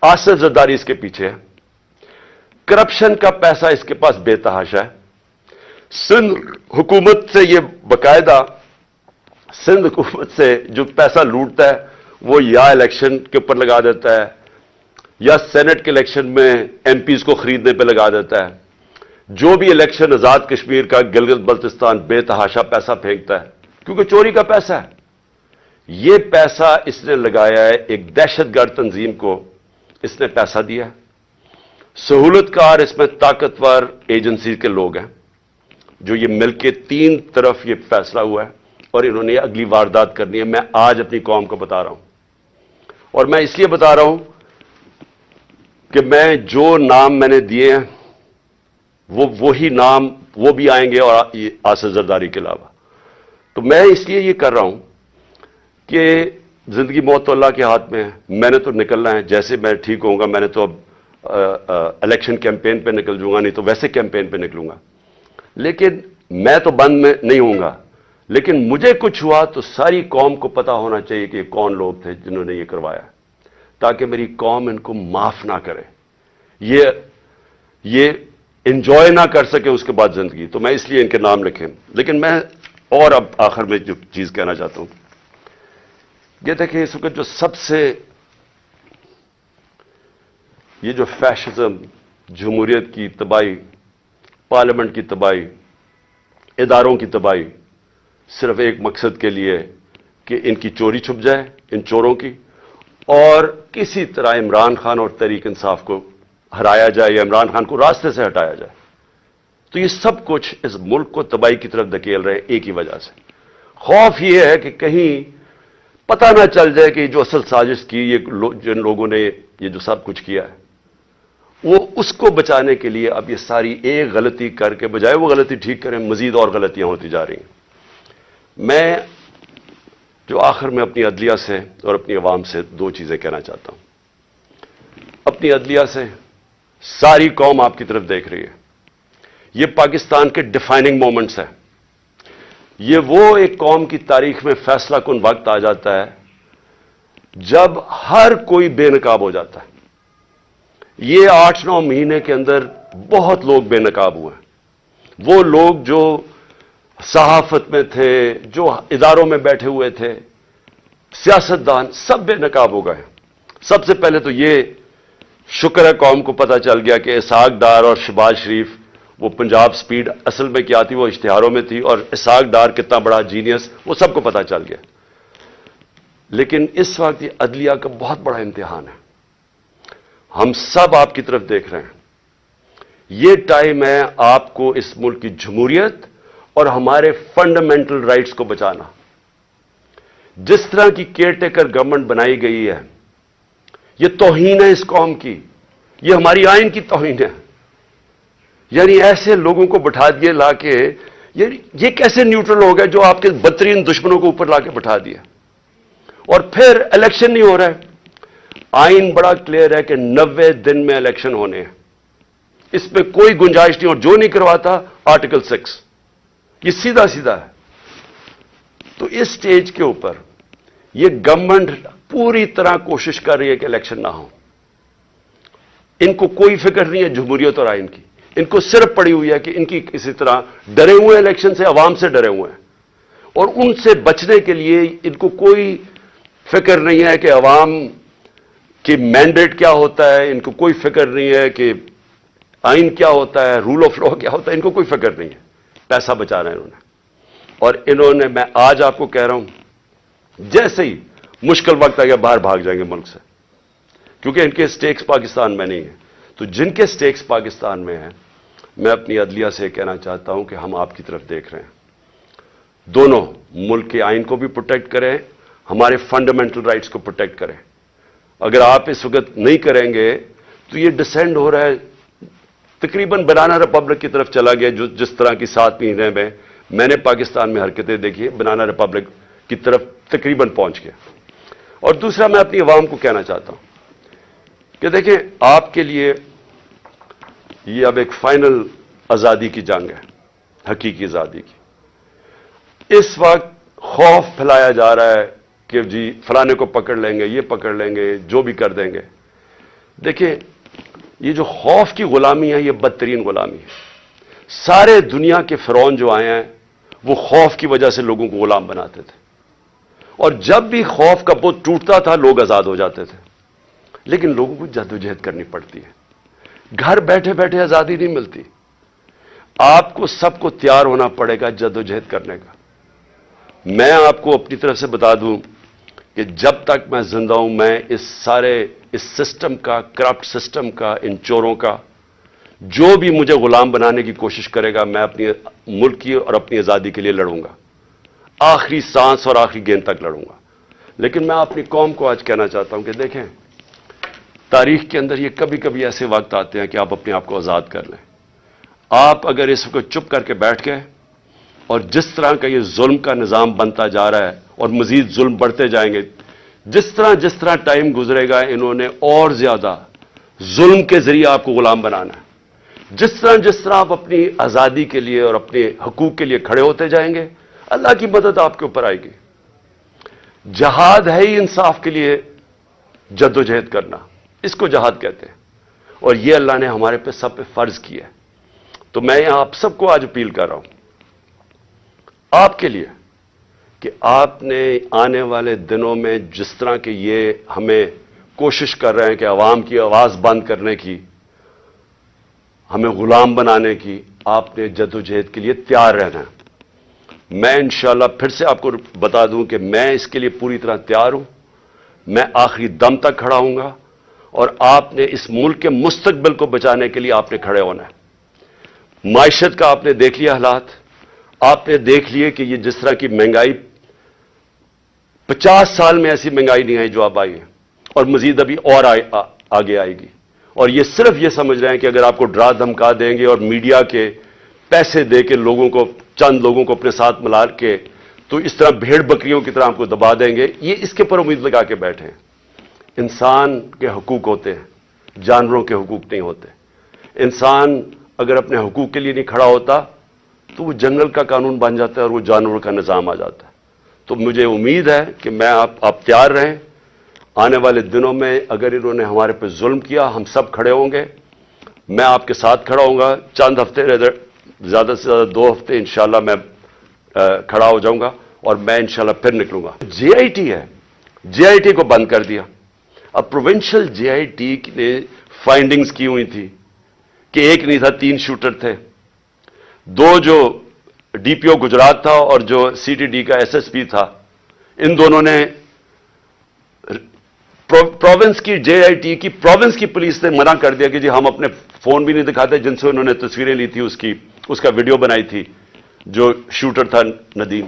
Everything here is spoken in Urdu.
آصف زرداری اس کے پیچھے ہے، کرپشن کا پیسہ اس کے پاس بے تحاشا ہے، سندھ حکومت سے یہ باقاعدہ سندھ حکومت سے جو پیسہ لوٹتا ہے وہ یا الیکشن کے اوپر لگا دیتا ہے یا سینٹ کے الیکشن میں ایم پیز کو خریدنے پہ لگا دیتا ہے، جو بھی الیکشن آزاد کشمیر کا گلگت بلتستان بے تحاشا پیسہ پھینکتا ہے کیونکہ چوری کا پیسہ ہے۔ یہ پیسہ اس نے لگایا ہے ایک دہشت گرد تنظیم کو، اس نے پیسہ دیا ہے، سہولت کار اس میں طاقتور ایجنسی کے لوگ ہیں جو یہ مل کے تین طرف یہ فیصلہ ہوا ہے اور انہوں نے اگلی واردات کرنی ہے۔ میں آج اپنی قوم کو بتا رہا ہوں اور میں اس لیے بتا رہا ہوں کہ میں جو نام میں نے دیے ہیں وہی نام وہ بھی آئیں گے اور آصف زرداری کے علاوہ۔ تو میں اس لیے یہ کر رہا ہوں کہ زندگی موت تو اللہ کے ہاتھ میں ہے، میں نے تو نکلنا ہے، جیسے میں ٹھیک ہوں گا میں نے تو اب الیکشن کیمپین پہ نکل جوں گا، نہیں تو ویسے کیمپین پہ نکلوں گا، لیکن میں تو بند میں نہیں ہوں گا، لیکن مجھے کچھ ہوا تو ساری قوم کو پتا ہونا چاہیے کہ کون لوگ تھے جنہوں نے یہ کروایا، تاکہ میری قوم ان کو معاف نہ کرے، یہ انجوائے نہ کر سکے اس کے بعد زندگی۔ تو میں اس لیے ان کے نام لکھیں۔ لیکن میں اور اب آخر میں جو چیز کہنا چاہتا ہوں یہ دیکھیں، اس وقت جو سب سے یہ جو فیشزم، جمہوریت کی تباہی، پارلیمنٹ کی تباہی، اداروں کی تباہی، صرف ایک مقصد کے لیے کہ ان کی چوری چھپ جائے، ان چوروں کی، اور کسی طرح عمران خان اور تحریک انصاف کو ہرایا جائے یا عمران خان کو راستے سے ہٹایا جائے۔ تو یہ سب کچھ اس ملک کو تباہی کی طرف دھکیل رہے ہیں ایک ہی وجہ سے۔ خوف یہ ہے کہ کہیں پتہ نہ چل جائے کہ جو اصل سازش کی جن لوگوں نے یہ جو سب کچھ کیا ہے، وہ اس کو بچانے کے لیے اب یہ ساری ایک غلطی کر کے بجائے وہ غلطی ٹھیک کریں، مزید اور غلطیاں ہوتی جا رہی ہیں۔ میں جو آخر میں اپنی عدلیہ سے اور اپنی عوام سے دو چیزیں کہنا چاہتا ہوں۔ اپنی عدلیہ سے، ساری قوم آپ کی طرف دیکھ رہی ہے، یہ پاکستان کے ڈیفائننگ مومنٹس ہیں، یہ وہ ایک قوم کی تاریخ میں فیصلہ کن وقت آ جاتا ہے جب ہر کوئی بے نقاب ہو جاتا ہے۔ یہ 8-9 مہینے کے اندر بہت لوگ بے نقاب ہوئے ہیں، وہ لوگ جو صحافت میں تھے، جو اداروں میں بیٹھے ہوئے تھے، سیاستدان، سب بے نقاب ہو گئے۔ سب سے پہلے تو یہ شکر ہے قوم کو پتہ چل گیا کہ اسحاق ڈار اور شہباز شریف، وہ پنجاب سپیڈ اصل میں کیا تھی وہ اشتہاروں میں تھی، اور اسحاق ڈار کتنا بڑا جینیس وہ سب کو پتہ چل گیا۔ لیکن اس وقت یہ عدلیہ کا بہت بڑا امتحان ہے، ہم سب آپ کی طرف دیکھ رہے ہیں۔ یہ ٹائم ہے آپ کو اس ملک کی جمہوریت اور ہمارے فنڈامنٹل رائٹس کو بچانا۔ جس طرح کی کیئر ٹیکر گورنمنٹ بنائی گئی ہے، یہ توہین ہے اس قوم کی، یہ ہماری آئین کی توہین ہے۔ یعنی ایسے لوگوں کو بٹھا دیے لا کے، یہ کیسے نیوٹرل ہو گئے جو آپ کے بدترین دشمنوں کو اوپر لا کے بٹھا دیا، اور پھر الیکشن نہیں ہو رہا ہے۔ آئین بڑا کلیئر ہے کہ 90 دن میں الیکشن ہونے ہیں، اس میں کوئی گنجائش نہیں، اور جو نہیں کرواتا آرٹیکل 6، یہ سیدھا سیدھا ہے۔ تو اس سٹیج کے اوپر یہ گورنمنٹ پوری طرح کوشش کر رہی ہے کہ الیکشن نہ ہو۔ ان کو کوئی فکر نہیں ہے جمہوریت اور آئین کی، ان کو صرف پڑی ہوئی ہے کہ ان کی کسی طرح ڈرے ہوئے ہیں الیکشن سے، عوام سے ڈرے ہوئے ہیں، اور ان سے بچنے کے لیے ان کو کوئی فکر نہیں ہے کہ عوام کی مینڈیٹ کیا ہوتا ہے، ان کو کوئی فکر نہیں ہے کہ آئین کیا ہوتا ہے، رول آف لا کیا ہوتا ہے، ان کو کوئی فکر نہیں ہے۔ پیسہ بچا رہے ہیں انہوں نے، اور انہوں نے، میں آج آپ کو کہہ رہا ہوں، جیسے ہی مشکل وقت آ گیا باہر بھاگ جائیں گے ملک سے، کیونکہ ان کے سٹیکس پاکستان میں نہیں ہیں۔ تو جن کے سٹیکس پاکستان میں ہیں، میں اپنی عدلیہ سے کہنا چاہتا ہوں کہ ہم آپ کی طرف دیکھ رہے ہیں، دونوں ملک کے آئین کو بھی پروٹیکٹ کریں، ہمارے فنڈامنٹل رائٹس کو پروٹیکٹ کریں۔ اگر آپ اس وقت نہیں کریں گے تو یہ ڈسینڈ ہو رہا ہے، تقریباً بنانا ریپبلک کی طرف چلا گیا، جو جس طرح کی 7 مہینے میں نے پاکستان میں حرکتیں دیکھی، بنانا ریپبلک کی طرف تقریباً پہنچ گیا۔ اور دوسرا، میں اپنی عوام کو کہنا چاہتا ہوں کہ دیکھیں، آپ کے لیے یہ اب ایک فائنل آزادی کی جنگ ہے، حقیقی آزادی کی۔ اس وقت خوف پھیلایا جا رہا ہے کہ جی فلانے کو پکڑ لیں گے، یہ پکڑ لیں گے، جو بھی کر دیں گے۔ دیکھیں یہ جو خوف کی غلامی ہے یہ بدترین غلامی ہے. سارے دنیا کے فرعون جو آئے ہیں وہ خوف کی وجہ سے لوگوں کو غلام بناتے تھے, اور جب بھی خوف کا بت ٹوٹتا تھا لوگ آزاد ہو جاتے تھے. لیکن لوگوں کو جدوجہد کرنی پڑتی ہے, گھر بیٹھے بیٹھے آزادی نہیں ملتی. آپ کو سب کو تیار ہونا پڑے گا جدوجہد کرنے کا. میں آپ کو اپنی طرف سے بتا دوں کہ جب تک میں زندہ ہوں میں اس سسٹم کا, کرپٹ سسٹم کا, ان چوروں کا, جو بھی مجھے غلام بنانے کی کوشش کرے گا میں اپنی ملک کی اور اپنی آزادی کے لیے لڑوں گا, آخری سانس اور آخری گیند تک لڑوں گا. لیکن میں اپنی قوم کو آج کہنا چاہتا ہوں کہ دیکھیں تاریخ کے اندر یہ کبھی کبھی ایسے وقت آتے ہیں کہ آپ اپنے آپ کو آزاد کر لیں. آپ اگر اس کو چپ کر کے بیٹھ گئے اور جس طرح کا یہ ظلم کا نظام بنتا جا رہا ہے اور مزید ظلم بڑھتے جائیں گے, جس طرح ٹائم گزرے گا انہوں نے اور زیادہ ظلم کے ذریعے آپ کو غلام بنانا ہے. جس طرح آپ اپنی آزادی کے لیے اور اپنے حقوق کے لیے کھڑے ہوتے جائیں گے اللہ کی مدد آپ کے اوپر آئے گی. جہاد ہے ہی انصاف کے لیے جدوجہد کرنا, اس کو جہاد کہتے ہیں, اور یہ اللہ نے ہمارے پہ سب پہ فرض کیا ہے. تو میں آپ سب کو آج اپیل کر رہا ہوں آپ کے لیے کہ آپ نے آنے والے دنوں میں جس طرح کہ یہ ہمیں کوشش کر رہے ہیں کہ عوام کی آواز بند کرنے کی, ہمیں غلام بنانے کی, آپ نے جدوجہد کے لیے تیار رہنا ہے. میں انشاءاللہ پھر سے آپ کو بتا دوں کہ میں اس کے لیے پوری طرح تیار ہوں. میں آخری دم تک کھڑا ہوں گا, اور آپ نے اس ملک کے مستقبل کو بچانے کے لیے آپ نے کھڑے ہونا ہے. معیشت کا آپ نے دیکھ لیا حالات, آپ نے دیکھ لیے کہ یہ جس طرح کی مہنگائی 50 سال میں ایسی مہنگائی نہیں آئی جو اب آئی ہے, اور مزید ابھی اور آگے آئے گی. اور یہ صرف یہ سمجھ رہے ہیں کہ اگر آپ کو ڈرا دھمکا دیں گے اور میڈیا کے پیسے دے کے چند لوگوں کو اپنے ساتھ ملا کے تو اس طرح بھیڑ بکریوں کی طرح آپ کو دبا دیں گے, یہ اس کے پر امید لگا کے بیٹھے ہیں. انسان کے حقوق ہوتے ہیں, جانوروں کے حقوق نہیں ہوتے. انسان اگر اپنے حقوق کے لیے نہیں کھڑا ہوتا تو وہ جنگل کا قانون بن جاتا ہے اور وہ جانوروں کا نظام آ جاتا ہے. تو مجھے امید ہے کہ میں آپ تیار رہیں. آنے والے دنوں میں اگر انہوں نے ہمارے پہ ظلم کیا ہم سب کھڑے ہوں گے, میں آپ کے ساتھ کھڑا ہوں گا. چند ہفتے, زیادہ سے زیادہ 2 ہفتے انشاءاللہ میں کھڑا ہو جاؤں گا اور میں انشاءاللہ پھر نکلوں گا. جے آئی ٹی ہے, جے آئی ٹی کو بند کر دیا. اب پروونشل جے آئی ٹی نے فائنڈنگز کی ہوئی تھی کہ ایک نہیں تھا 3 شوٹر تھے. 2 جو ڈی پی او گجرات تھا اور جو سی ٹی ڈی کا ایس ایس پی تھا, ان دونوں نے پروونس کی جے آئی ٹی کی پروونس کی پولیس نے منع کر دیا کہ جی ہم اپنے فون بھی نہیں دکھاتے جن سے انہوں نے تصویریں لی تھی, اس کا ویڈیو بنائی تھی جو شوٹر تھا ندیم.